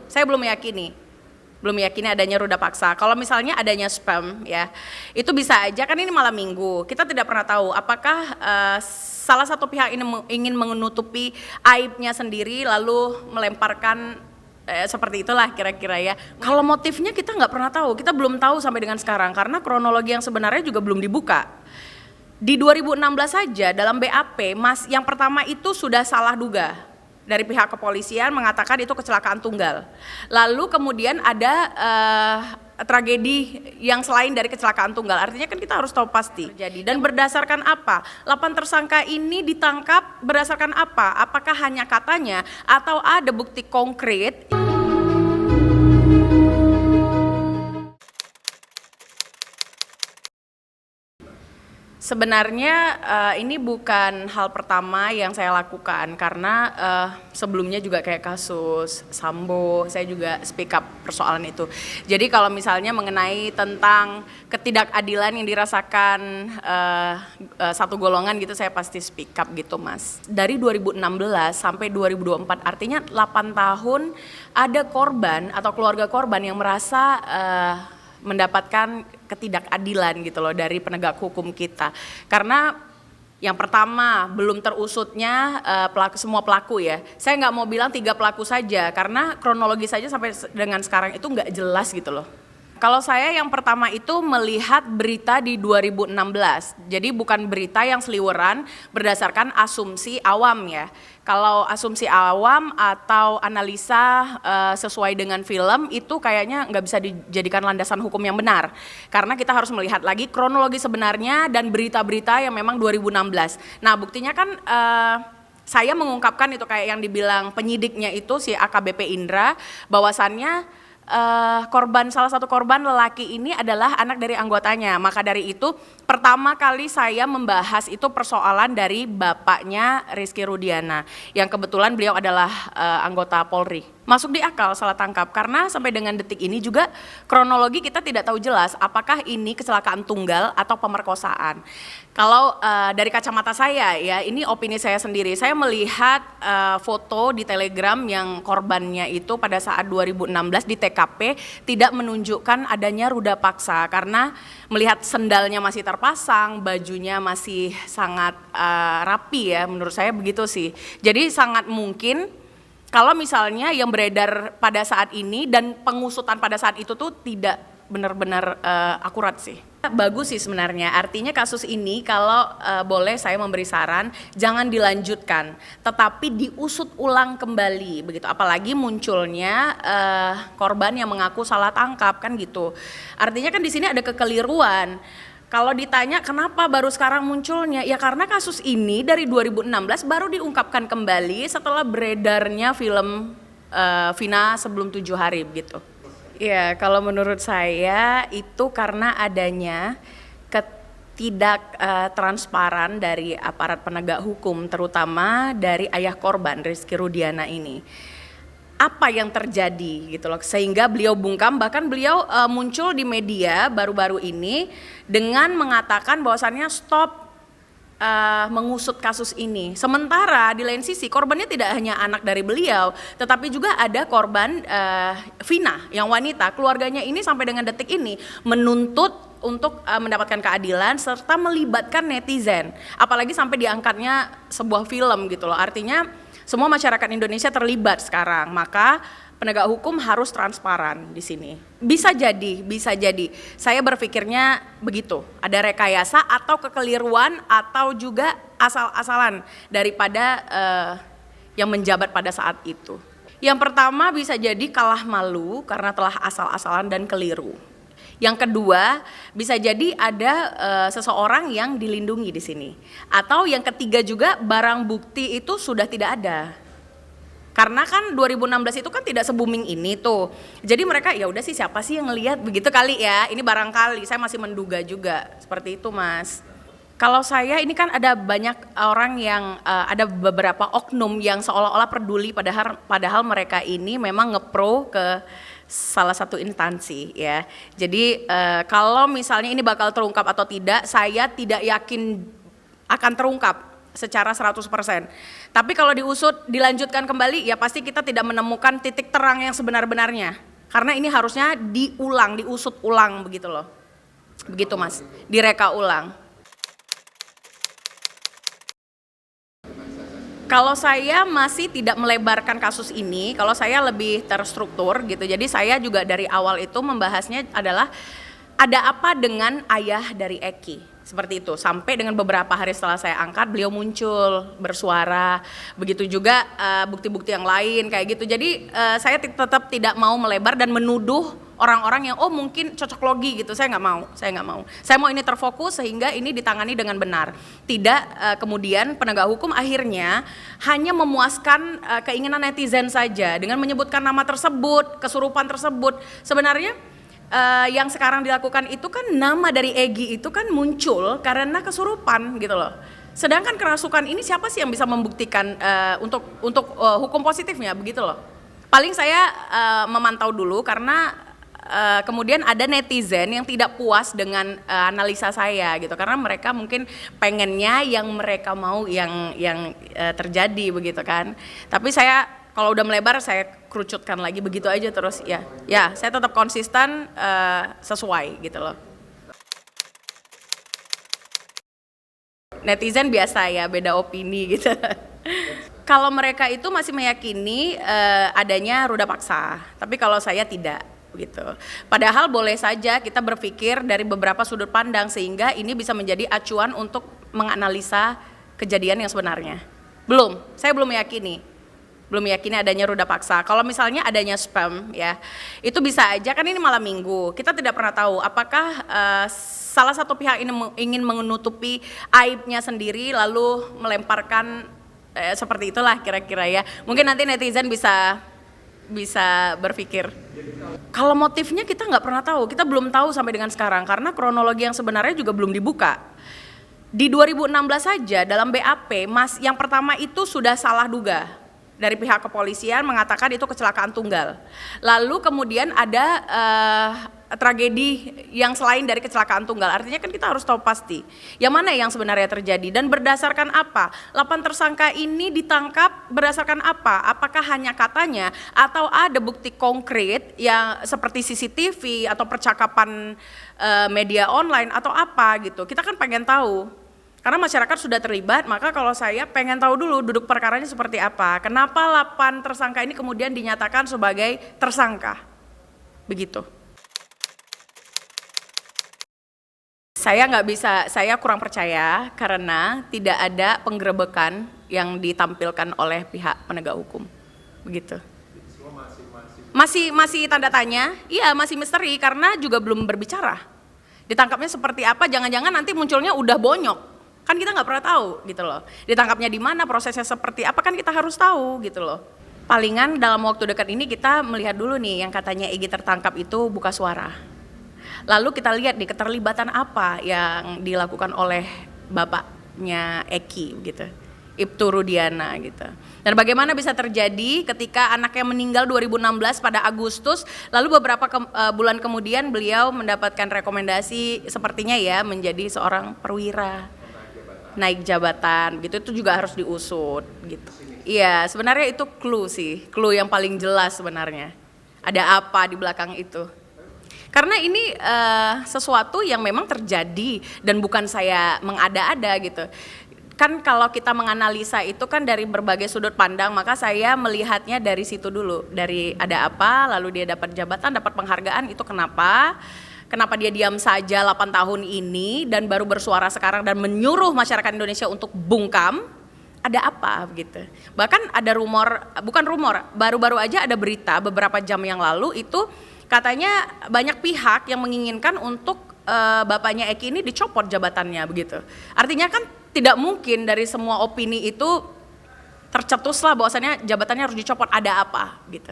Saya belum meyakini adanya ruda paksa. Kalau misalnya adanya spam ya, itu bisa aja kan ini malam minggu. Kita tidak pernah tahu apakah salah satu pihak ini ingin menutupi aibnya sendiri lalu melemparkan seperti itulah kira-kira ya. Kalau motifnya kita nggak pernah tahu, kita belum tahu sampai dengan sekarang karena kronologi yang sebenarnya juga belum dibuka. Di 2016 saja dalam BAP, yang pertama itu sudah salah duga. Dari pihak kepolisian mengatakan itu kecelakaan tunggal. Lalu kemudian ada tragedi yang selain dari kecelakaan tunggal. Artinya kan kita harus tahu pasti. Dan berdasarkan apa? 8 tersangka ini ditangkap berdasarkan apa? Apakah hanya katanya atau ada bukti konkret? Sebenarnya ini bukan hal pertama yang saya lakukan karena sebelumnya juga kayak kasus Sambo, saya juga speak up persoalan itu. Jadi kalau misalnya mengenai tentang ketidakadilan yang dirasakan satu golongan gitu, saya pasti speak up gitu Mas. Dari 2016 sampai 2024 artinya 8 tahun ada korban atau keluarga korban yang merasa mendapatkan ketidakadilan gitu loh dari penegak hukum kita. Karena yang pertama belum terusutnya semua pelaku ya. Saya nggak mau bilang 3 pelaku saja karena kronologi saja sampai dengan sekarang itu nggak jelas gitu loh. Kalau saya yang pertama itu melihat berita di 2016, jadi bukan berita yang seliweran berdasarkan asumsi awam ya. Kalau asumsi awam atau analisa sesuai dengan film itu kayaknya nggak bisa dijadikan landasan hukum yang benar. Karena kita harus melihat lagi kronologi sebenarnya dan berita-berita yang memang 2016. Nah buktinya kan saya mengungkapkan itu kayak yang dibilang penyidiknya itu si AKBP Indra bahwasannya salah satu korban lelaki ini adalah anak dari anggotanya. Maka dari itu pertama kali saya membahas itu persoalan dari bapaknya Rizky Rudiana yang kebetulan beliau adalah anggota Polri. Masuk di akal salah tangkap karena sampai dengan detik ini juga kronologi kita tidak tahu jelas apakah ini kecelakaan tunggal atau pemerkosaan. Kalau dari kacamata saya ya, ini opini saya sendiri. Saya melihat foto di Telegram yang korbannya itu pada saat 2016 di TKP tidak menunjukkan adanya ruda paksa karena melihat sendalnya masih terpasang, bajunya masih sangat rapi ya, menurut saya begitu sih. Jadi sangat mungkin kalau misalnya yang beredar pada saat ini dan pengusutan pada saat itu tuh tidak benar-benar akurat sih. Bagus sih sebenarnya, artinya kasus ini kalau boleh saya memberi saran jangan dilanjutkan, tetapi diusut ulang kembali begitu. Apalagi munculnya korban yang mengaku salah tangkap kan gitu. Artinya kan di sini ada kekeliruan. Kalau ditanya kenapa baru sekarang munculnya, ya karena kasus ini dari 2016 baru diungkapkan kembali setelah beredarnya film Vina sebelum 7 hari begitu. Ya, kalau menurut saya itu karena adanya transparan dari aparat penegak hukum, terutama dari ayah korban Rizky Rudiana ini. Apa yang terjadi gitu loh, sehingga beliau bungkam, bahkan beliau muncul di media baru-baru ini dengan mengatakan bahwasannya stop mengusut kasus ini. Sementara di lain sisi korbannya tidak hanya anak dari beliau, tetapi juga ada korban Vina yang wanita. Keluarganya ini sampai dengan detik ini menuntut untuk mendapatkan keadilan serta melibatkan netizen. Apalagi sampai diangkatnya sebuah film gitu loh. Artinya semua masyarakat Indonesia terlibat sekarang. Maka penegak hukum harus transparan di sini. Bisa jadi. Saya berpikirnya begitu. Ada rekayasa atau kekeliruan atau juga asal-asalan daripada yang menjabat pada saat itu. Yang pertama bisa jadi kalah malu karena telah asal-asalan dan keliru. Yang kedua bisa jadi ada seseorang yang dilindungi di sini. Atau yang ketiga juga barang bukti itu sudah tidak ada. Karena kan 2016 itu kan tidak se-booming ini tuh. Jadi mereka ya udah sih siapa sih yang ngelihat begitu kali ya. Ini barangkali, saya masih menduga juga seperti itu Mas. Kalau saya ini kan ada banyak orang yang ada beberapa oknum yang seolah-olah peduli padahal mereka ini memang ngepro ke salah satu instansi ya. Jadi kalau misalnya ini bakal terungkap atau tidak, saya tidak yakin akan terungkap. secara 100%. Tapi kalau diusut, dilanjutkan kembali, ya pasti kita tidak menemukan titik terang yang sebenar-benarnya. Karena ini harusnya diulang, diusut ulang begitu loh. Begitu Mas, direka ulang. Kalau saya masih tidak melebarkan kasus ini, kalau saya lebih terstruktur gitu. Jadi saya juga dari awal itu membahasnya adalah ada apa dengan ayah dari Eki. Seperti itu, sampai dengan beberapa hari setelah saya angkat, beliau muncul, bersuara. Begitu juga bukti-bukti yang lain kayak gitu. Jadi saya tetap tidak mau melebar dan menuduh orang-orang yang mungkin cocok logi gitu. Saya nggak mau. Saya mau ini terfokus sehingga ini ditangani dengan benar. Tidak kemudian penegak hukum akhirnya hanya memuaskan keinginan netizen saja dengan menyebutkan nama tersebut, kesurupan tersebut. Sebenarnya yang sekarang dilakukan itu kan nama dari Egy itu kan muncul karena kesurupan gitu loh. Sedangkan kerasukan ini siapa sih yang bisa membuktikan untuk hukum positifnya begitu loh. Paling saya memantau dulu karena kemudian ada netizen yang tidak puas dengan analisa saya gitu karena mereka mungkin pengennya yang mereka mau yang terjadi begitu kan. Tapi saya kalau udah melebar saya kerucutkan lagi begitu aja terus ya saya tetap konsisten sesuai gitu loh. Netizen biasa ya beda opini gitu. Kalau mereka itu masih meyakini adanya ruda paksa, tapi kalau saya tidak begitu. Padahal boleh saja kita berpikir dari beberapa sudut pandang sehingga ini bisa menjadi acuan untuk menganalisa kejadian yang sebenarnya. Saya belum meyakini adanya ruda paksa. Kalau misalnya adanya spam ya, itu bisa aja kan ini malam minggu. Kita tidak pernah tahu apakah salah satu pihak ini ingin menutupi aibnya sendiri lalu melemparkan seperti itulah kira-kira ya. Mungkin nanti netizen bisa berpikir. Kalau motifnya kita nggak pernah tahu, kita belum tahu sampai dengan sekarang karena kronologi yang sebenarnya juga belum dibuka. Di 2016 saja dalam BAP, yang pertama itu sudah salah duga dari pihak kepolisian mengatakan itu kecelakaan tunggal. Lalu kemudian ada tragedi yang selain dari kecelakaan tunggal. Artinya kan kita harus tahu pasti yang mana yang sebenarnya terjadi dan berdasarkan apa. 8 tersangka ini ditangkap berdasarkan apa? Apakah hanya katanya atau ada bukti konkret yang seperti CCTV atau percakapan media online atau apa gitu. Kita kan pengen tahu. Karena masyarakat sudah terlibat, maka kalau saya pengen tahu dulu duduk perkaranya seperti apa. Kenapa 8 tersangka ini kemudian dinyatakan sebagai tersangka? Begitu. Saya kurang percaya karena tidak ada penggerebekan yang ditampilkan oleh pihak penegak hukum. Begitu. Masih tanda tanya, iya masih misteri karena juga belum berbicara. Ditangkapnya seperti apa, jangan-jangan nanti munculnya udah bonyok. Kan kita nggak pernah tahu gitu loh. Ditangkapnya di mana, prosesnya seperti apa kan kita harus tahu gitu loh. Palingan dalam waktu dekat ini kita melihat dulu nih yang katanya Egy tertangkap itu buka suara. Lalu kita lihat nih keterlibatan apa yang dilakukan oleh bapaknya Eki gitu. Ibtu Rudiana gitu. Dan bagaimana bisa terjadi ketika anaknya meninggal 2016 pada Agustus, lalu beberapa bulan kemudian beliau mendapatkan rekomendasi sepertinya ya menjadi seorang perwira, naik jabatan gitu, itu juga harus diusut gitu. Iya, sebenarnya itu clue yang paling jelas sebenarnya. Ada apa di belakang itu? Karena ini sesuatu yang memang terjadi dan bukan saya mengada-ada gitu. Kan kalau kita menganalisa itu kan dari berbagai sudut pandang, maka saya melihatnya dari situ dulu. Dari ada apa, lalu dia dapat jabatan, dapat penghargaan, itu kenapa? Kenapa dia diam saja 8 tahun ini dan baru bersuara sekarang dan menyuruh masyarakat Indonesia untuk bungkam? Ada apa gitu. Bahkan ada bukan rumor, baru-baru aja ada berita beberapa jam yang lalu itu katanya banyak pihak yang menginginkan untuk bapaknya Eki ini dicopot jabatannya begitu. Artinya kan tidak mungkin dari semua opini itu tercetuslah bahwasannya jabatannya harus dicopot, ada apa gitu.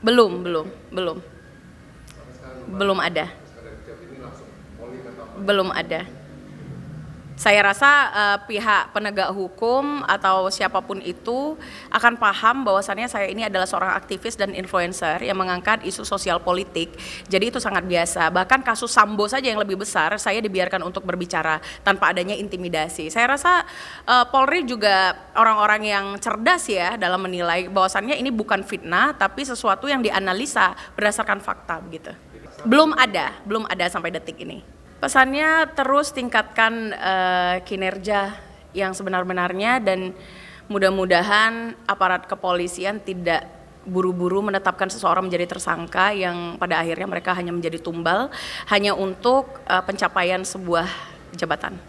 Belum ada. Saya rasa pihak penegak hukum atau siapapun itu akan paham bahwasannya saya ini adalah seorang aktivis dan influencer yang mengangkat isu sosial politik. Jadi itu sangat biasa. Bahkan kasus Sambo saja yang lebih besar, saya dibiarkan untuk berbicara tanpa adanya intimidasi. Saya rasa Polri juga orang-orang yang cerdas ya dalam menilai bahwasannya ini bukan fitnah, tapi sesuatu yang dianalisa berdasarkan fakta begitu. Belum ada sampai detik ini. Pesannya terus tingkatkan kinerja yang sebenar-benarnya dan mudah-mudahan aparat kepolisian tidak buru-buru menetapkan seseorang menjadi tersangka yang pada akhirnya mereka hanya menjadi tumbal hanya untuk pencapaian sebuah jabatan.